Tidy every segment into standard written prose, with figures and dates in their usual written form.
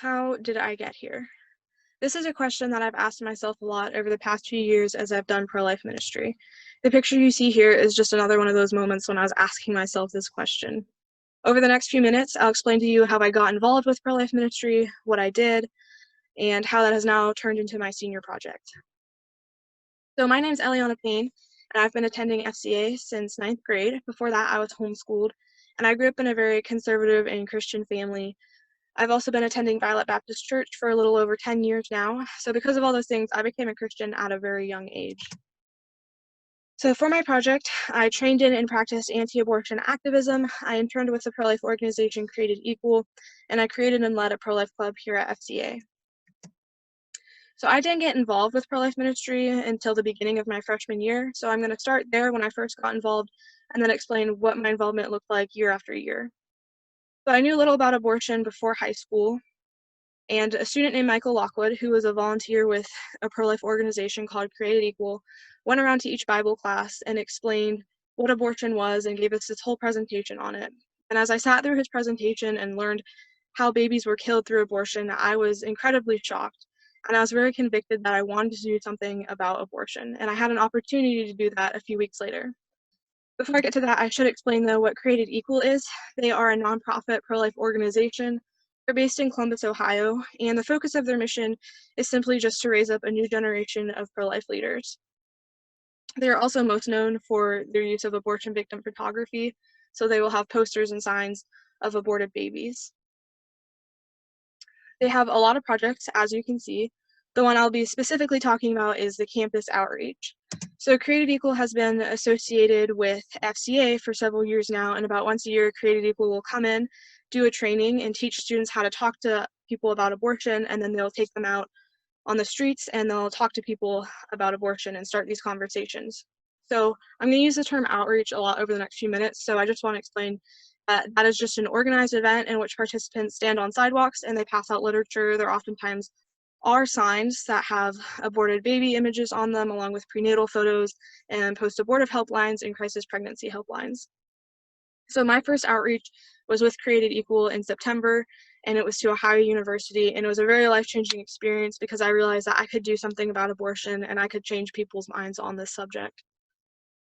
How did I get here? This is a question that I've asked myself a lot over the past few years as I've done pro-life ministry. The picture you see here is just another one of those moments when I was asking myself this question. Over the next few minutes, I'll explain to you how I got involved with pro-life ministry, what I did, and how that has now turned into my senior project. So my name's Eliana Payne, and I've been attending FCA since 9th grade. Before that, I was homeschooled, and I grew up in a very conservative and Christian family. I've also been attending Violet Baptist Church for a little over 10 years now. So because of all those things, I became a Christian at a very young age. So for my project, I trained in and practiced anti-abortion activism. I interned with the pro-life organization Created Equal, and I created and led a pro-life club here at FCA. So I didn't get involved with pro-life ministry until the beginning of my freshman year. So I'm going to start there when I first got involved and then explain what my involvement looked like year after year. So I knew a little about abortion before high school, and a student named Michael Lockwood, who was a volunteer with a pro-life organization called Created Equal, went around to each Bible class and explained what abortion was and gave us this whole presentation on it. And as I sat through his presentation and learned how babies were killed through abortion, I was incredibly shocked, and I was very convicted that I wanted to do something about abortion, and I had an opportunity to do that a few weeks later. Before I get to that, I should explain, though, what Created Equal is. They are a nonprofit pro-life organization. They're based in Columbus, Ohio, and the focus of their mission is simply just to raise up a new generation of pro-life leaders. They are also most known for their use of abortion victim photography, so they will have posters and signs of aborted babies. They have a lot of projects, as you can see. The one I'll be specifically talking about is the campus outreach. So Created Equal has been associated with FCA for several years now, and about once a year, Created Equal will come in, do a training, and teach students how to talk to people about abortion, and then they'll take them out on the streets and they'll talk to people about abortion and start these conversations. So I'm going to use the term outreach a lot over the next few minutes, so I just want to explain that is just an organized event in which participants stand on sidewalks and they pass out literature. There oftentimes are signs that have aborted baby images on them, along with prenatal photos and post-abortive helplines and crisis pregnancy helplines. So my first outreach was with Created Equal in September, and it was to Ohio University, and it was a very life-changing experience because I realized that I could do something about abortion and I could change people's minds on this subject.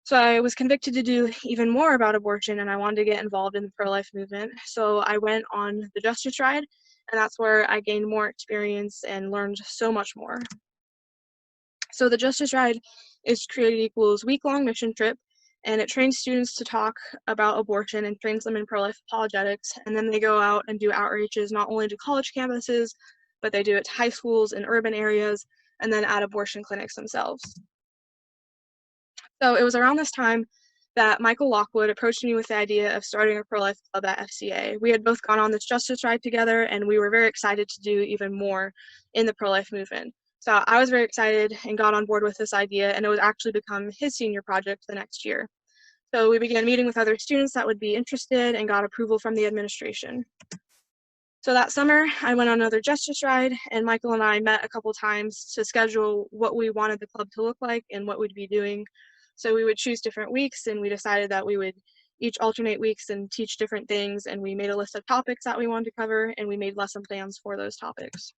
So I was convicted to do even more about abortion, and I wanted to get involved in the pro-life movement. So I went on the Justice Ride, and that's where I gained more experience and learned so much more. So the Justice Ride is Created Equal's week-long mission trip, and it trains students to talk about abortion and trains them in pro-life apologetics, and then they go out and do outreaches not only to college campuses, but they do it to high schools in urban areas, and then at abortion clinics themselves. So it was around this time that Michael Lockwood approached me with the idea of starting a pro-life club at FCA. We had both gone on this Justice Ride together, and we were very excited to do even more in the pro-life movement. So I was very excited and got on board with this idea, and it would actually become his senior project the next year. So we began meeting with other students that would be interested and got approval from the administration. So that summer, I went on another Justice Ride, and Michael and I met a couple times to schedule what we wanted the club to look like and what we'd be doing. So we would choose different weeks, and we decided that we would each alternate weeks and teach different things, and we made a list of topics that we wanted to cover, and we made lesson plans for those topics.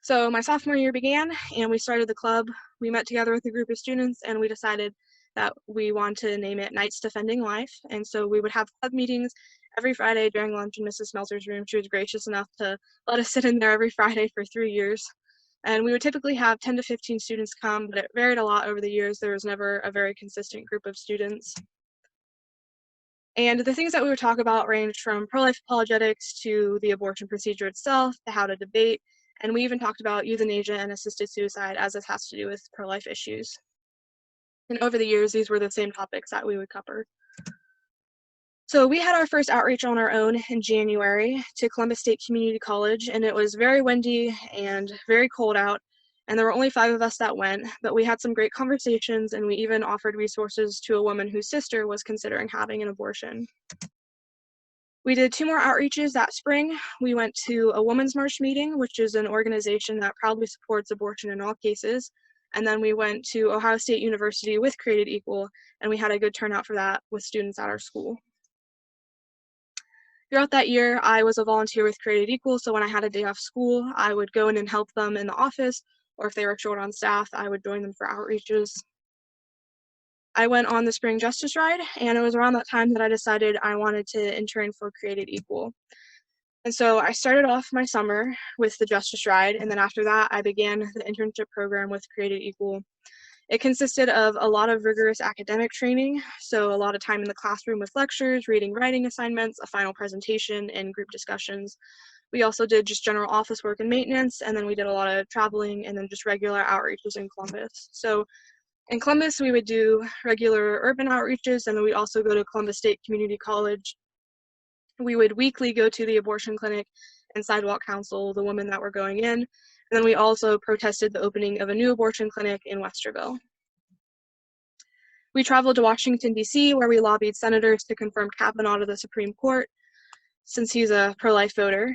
So my sophomore year began, and we started the club. We met together with a group of students, and we decided that we wanted to name it Knights Defending Life, and so we would have club meetings every Friday during lunch in Mrs. Smeltzer's room. She was gracious enough to let us sit in there every Friday for 3 years. And we would typically have 10 to 15 students come, but it varied a lot over the years. There was never a very consistent group of students. And the things that we would talk about ranged from pro-life apologetics to the abortion procedure itself, to how to debate, and we even talked about euthanasia and assisted suicide, as this has to do with pro-life issues. And over the years, these were the same topics that we would cover. So we had our first outreach on our own in January to Columbus State Community College, and it was very windy and very cold out, and there were only 5 of us that went, but we had some great conversations, and we even offered resources to a woman whose sister was considering having an abortion. We did 2 more outreaches that spring. We went to a Women's March meeting, which is an organization that proudly supports abortion in all cases, and then we went to Ohio State University with Created Equal, and we had a good turnout for that with students at our school. Throughout that year, I was a volunteer with Created Equal, so when I had a day off school, I would go in and help them in the office, or if they were short on staff, I would join them for outreaches. I went on the Spring Justice Ride, and it was around that time that I decided I wanted to intern for Created Equal. And so I started off my summer with the Justice Ride, and then after that, I began the internship program with Created Equal. It consisted of a lot of rigorous academic training, so a lot of time in the classroom with lectures, reading, writing assignments, a final presentation, and group discussions. We also did just general office work and maintenance, and then we did a lot of traveling and then just regular outreaches in Columbus. So in Columbus, we would do regular urban outreaches, and then we also go to Columbus State Community College. We would weekly go to the abortion clinic and sidewalk counsel the women that were going in. And then we also protested the opening of a new abortion clinic in Westerville. We traveled to Washington, D.C., where we lobbied senators to confirm Kavanaugh to the Supreme Court, since he's a pro-life voter.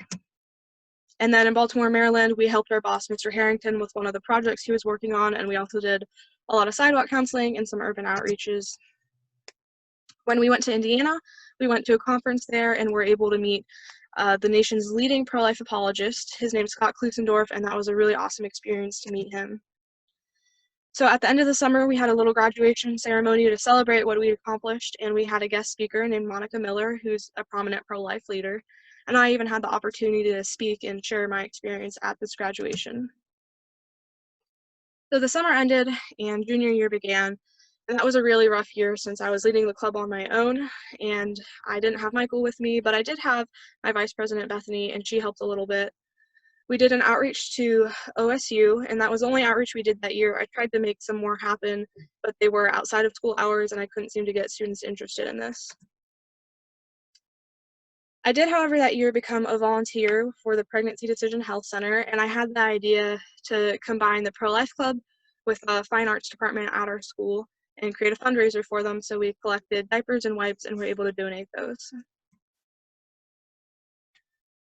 And then in Baltimore, Maryland, we helped our boss, Mr. Harrington, with one of the projects he was working on, and we also did a lot of sidewalk counseling and some urban outreaches. When we went to Indiana, we went to a conference there and were able to meet the nation's leading pro-life apologist. His name's Scott Klusendorf, and that was a really awesome experience to meet him. So at the end of the summer, we had a little graduation ceremony to celebrate what we accomplished, and we had a guest speaker named Monica Miller, who's a prominent pro-life leader. And I even had the opportunity to speak and share my experience at this graduation. So the summer ended and junior year began, and that was a really rough year since I was leading the club on my own, and I didn't have Michael with me, but I did have my vice president, Bethany, and she helped a little bit. We did an outreach to OSU, and that was the only outreach we did that year. I tried to make some more happen, but they were outside of school hours, and I couldn't seem to get students interested in this. I did, however, that year become a volunteer for the Pregnancy Decision Health Center, and I had the idea to combine the pro-life club with a fine arts department at our school and create a fundraiser for them, so we collected diapers and wipes and were able to donate those.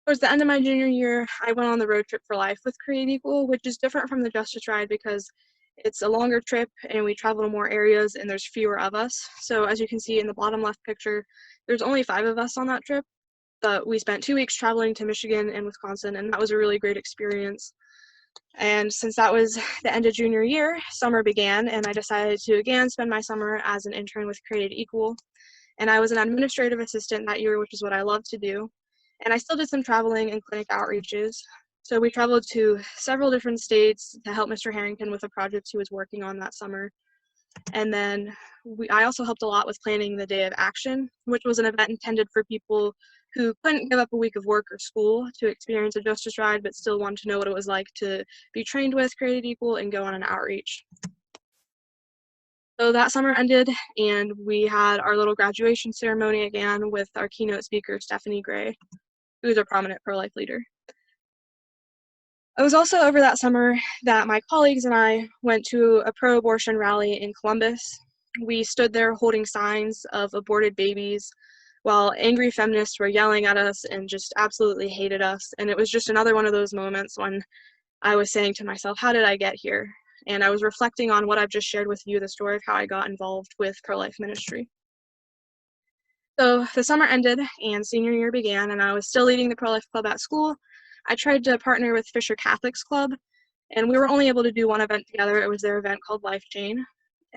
Towards the end of my junior year, I went on the road trip for life with Create Equal, which is different from the Justice Ride because it's a longer trip and we travel to more areas and there's fewer of us. So as you can see in the bottom left picture, there's only 5 of us on that trip, but we spent 2 weeks traveling to Michigan and Wisconsin, and that was a really great experience. And since that was the end of junior year, summer began, and I decided to again spend my summer as an intern with Created Equal. And I was an administrative assistant that year, which is what I love to do. And I still did some traveling and clinic outreaches. So we traveled to several different states to help Mr. Harrington with a project he was working on that summer. And then I also helped a lot with planning the Day of Action, which was an event intended for people who couldn't give up a week of work or school to experience a Justice Ride, but still wanted to know what it was like to be trained with Created Equal and go on an outreach. So that summer ended, and we had our little graduation ceremony again with our keynote speaker, Stephanie Gray, who's a prominent pro-life leader. It was also over that summer that my colleagues and I went to a pro-abortion rally in Columbus. We stood there holding signs of aborted babies while angry feminists were yelling at us and just absolutely hated us. And it was just another one of those moments when I was saying to myself, how did I get here? And I was reflecting on what I've just shared with you, the story of how I got involved with pro-life ministry. So the summer ended and senior year began, and I was still leading the pro-life club at school. I tried to partner with Fisher Catholic's Club, and we were only able to do one event together. It was their event called Life Chain.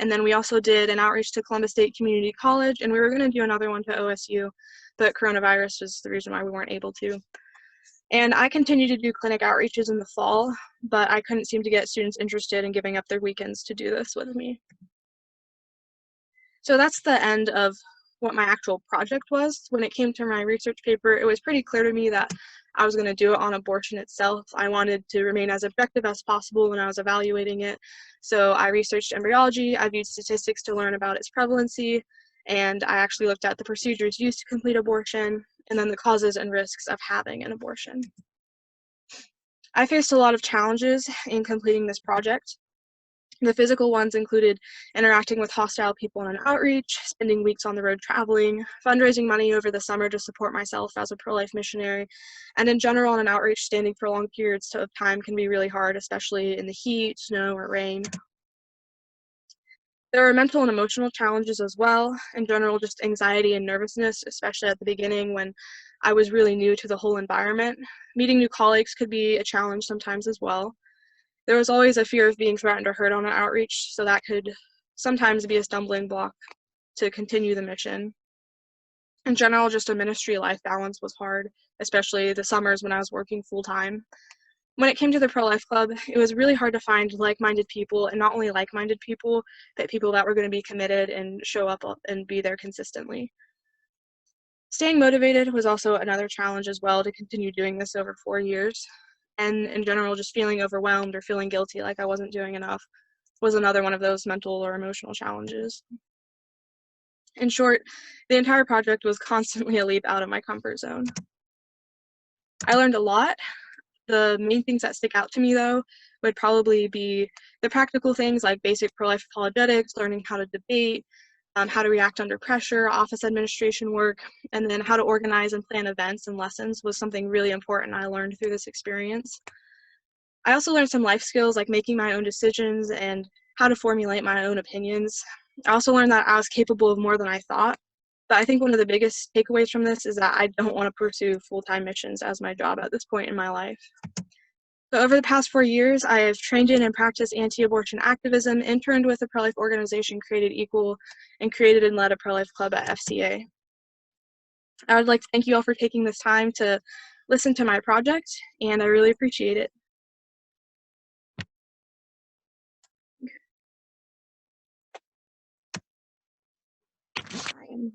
And then we also did an outreach to Columbus State Community College, and we were going to do another one to OSU, but coronavirus was the reason why we weren't able to. And I continued to do clinic outreaches in the fall, but I couldn't seem to get students interested in giving up their weekends to do this with me. So that's the end of what my actual project was. When it came to my research paper, it was pretty clear to me that I was going to do it on abortion itself. I wanted to remain as objective as possible when I was evaluating it. So I researched embryology, I viewed statistics to learn about its prevalency, and I actually looked at the procedures used to complete abortion, and then the causes and risks of having an abortion. I faced a lot of challenges in completing this project. The physical ones included interacting with hostile people in an outreach, spending weeks on the road traveling, fundraising money over the summer to support myself as a pro-life missionary, and in general on an outreach, standing for long periods of time can be really hard, especially in the heat, snow, or rain. There were mental and emotional challenges as well. In general, just anxiety and nervousness, especially at the beginning when I was really new to the whole environment. Meeting new colleagues could be a challenge sometimes as well. There was always a fear of being threatened or hurt on an outreach, so that could sometimes be a stumbling block to continue the mission. In general, just a ministry life balance was hard, especially the summers when I was working full-time. When it came to the pro-life club, it was really hard to find like-minded people, and not only like-minded people, but people that were going to be committed and show up and be there consistently. Staying motivated was also another challenge as well to continue doing this over 4 years. And in general, just feeling overwhelmed or feeling guilty like I wasn't doing enough was another one of those mental or emotional challenges. In short, the entire project was constantly a leap out of my comfort zone. I learned a lot. The main things that stick out to me, though, would probably be the practical things like basic pro-life apologetics, learning how to debate, how to react under pressure, office administration work, and then how to organize and plan events and lessons was something really important I learned through this experience. I also learned some life skills like making my own decisions and how to formulate my own opinions. I also learned that I was capable of more than I thought. But I think one of the biggest takeaways from this is that I don't want to pursue full-time missions as my job at this point in my life. So over the past 4 years, I have trained in and practiced anti-abortion activism, interned with a pro-life organization, Created Equal, and created and led a pro-life club at FCA. I would like to thank you all for taking this time to listen to my project, and I really appreciate it. I am